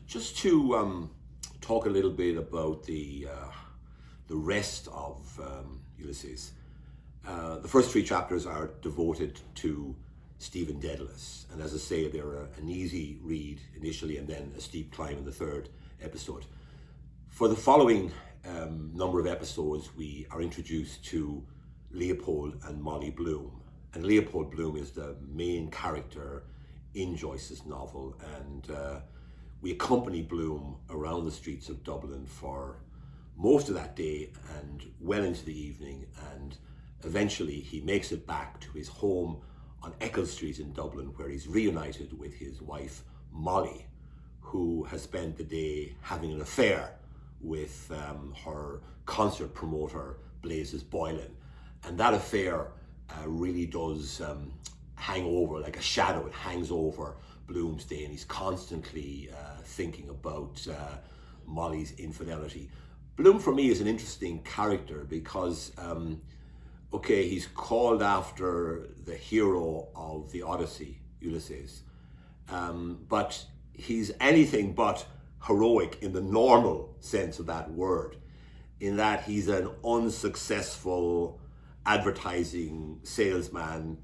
just to talk a little bit about the rest of Ulysses. The first three chapters are devoted to Stephen Dedalus, and as I say, they're an easy read initially and then a steep climb in the third episode. For the following number of episodes, we are introduced to Leopold and Molly Bloom. And Leopold Bloom is the main character in Joyce's novel, and we accompany Bloom around the streets of Dublin for most of that day and well into the evening, and eventually he makes it back to his home on Eccles Street in Dublin, where he's reunited with his wife Molly, who has spent the day having an affair with her concert promoter Blazes Boylan. And that affair really does hang over like a shadow. It hangs over Bloom's day, and he's constantly thinking about Molly's infidelity. Bloom for me is an interesting character because okay, he's called after the hero of the Odyssey, Ulysses, but he's anything but heroic in the normal sense of that word, in that he's an unsuccessful advertising salesman.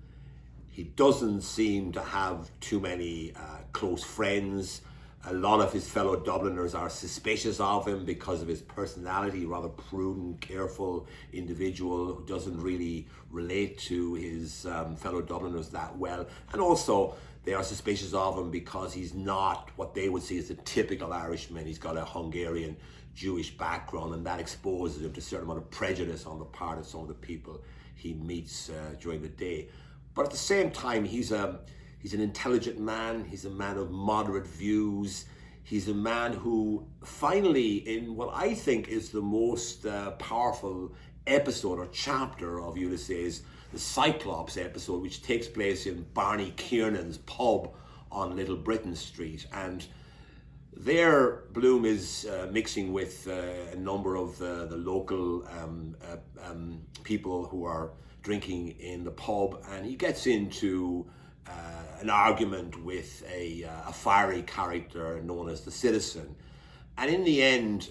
He doesn't seem to have too many close friends. A lot of his fellow Dubliners are suspicious of him because of his personality, rather prudent, careful individual who doesn't really relate to his fellow Dubliners that well. And also they are suspicious of him because he's not what they would see as a typical Irishman. He's got a Hungarian Jewish background, and that exposes him to a certain amount of prejudice on the part of some of the people he meets during the day. But at the same time, he's an intelligent man. He's a man of moderate views. He's a man who finally, in what I think is the most powerful episode or chapter of Ulysses, the Cyclops episode, which takes place in Barney Kiernan's pub on Little Britain Street. And there, Bloom is mixing with a number of the local people who are drinking in the pub, and he gets into an argument with a fiery character known as the Citizen. And in the end,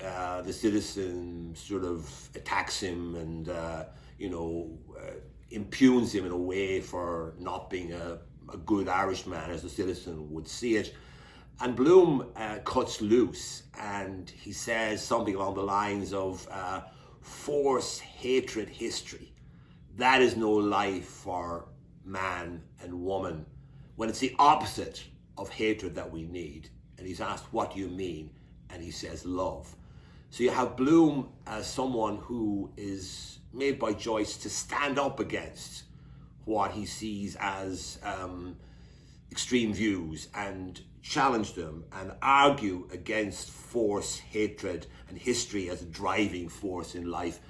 the Citizen sort of attacks him and, impugns him in a way for not being a good Irishman, as the Citizen would see it. And Bloom cuts loose, and he says something along the lines of force, hatred, history. That is no life for man and woman, when it's the opposite of hatred that we need. And he's asked, what do you mean? And he says, love. So you have Bloom as someone who is made by Joyce to stand up against what he sees as extreme views and challenge them and argue against force, hatred, and history as a driving force in life,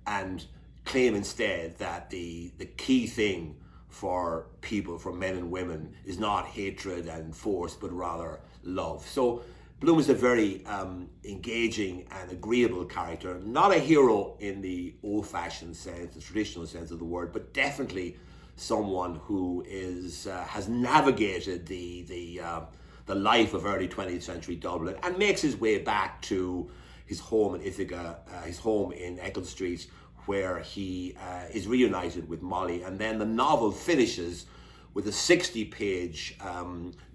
and claim instead that the key thing for people, for men and women, is not hatred and force, but rather love. So Bloom is a very engaging and agreeable character, not a hero in the old-fashioned sense, the traditional sense of the word, but definitely someone who has navigated the life of early 20th century Dublin and makes his way back to his home in Ithaca, his home in Eccles Street, where he is reunited with Molly. And then the novel finishes with a 60-page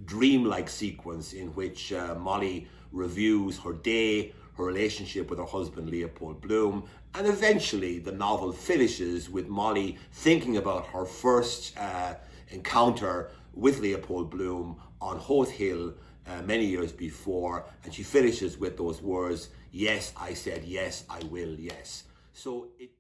dreamlike sequence in which Molly reviews her day, her relationship with her husband Leopold Bloom, and eventually the novel finishes with Molly thinking about her first encounter with Leopold Bloom on Howth Hill many years before, and she finishes with those words, yes, I said yes, I will, yes. So it